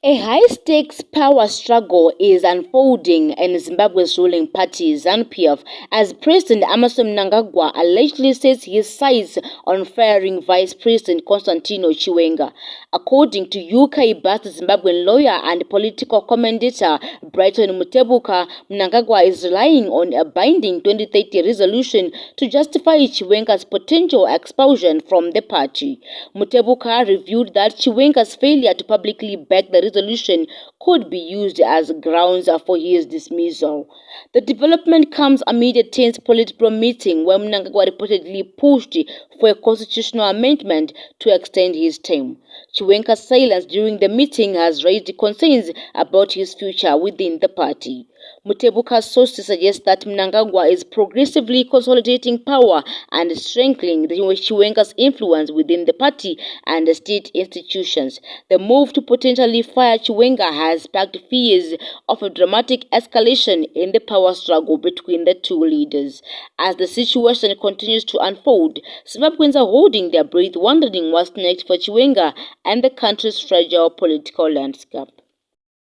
A high-stakes power struggle is unfolding in Zimbabwe's ruling party, ZANU-PF, as President Emmerson Mnangagwa allegedly sets his sights on firing Vice President Constantino Chiwenga. According to UK-based Zimbabwean lawyer and political commentator Brighton Mutebuka, Mnangagwa is relying on a binding 2030 resolution to justify Chiwenga's potential expulsion from the party. Mutebuka revealed that Chiwenga's failure to publicly back the resolution could be used as grounds for his dismissal. The development comes amid a tense Politburo meeting where Mnangagwa reportedly pushed for a constitutional amendment to extend his term. Chiwenga's silence during the meeting has raised concerns about his future within the party. Mutebuka's sources suggest that Mnangagwa is progressively consolidating power and strengthening Chiwenga's influence within the party and the state institutions. The move to potentially fire Chiwenga has sparked fears of a dramatic escalation in the power struggle between the two leaders. As the situation continues to unfold, Zimbabweans are holding their breath, wondering what's next for Chiwenga and the country's fragile political landscape.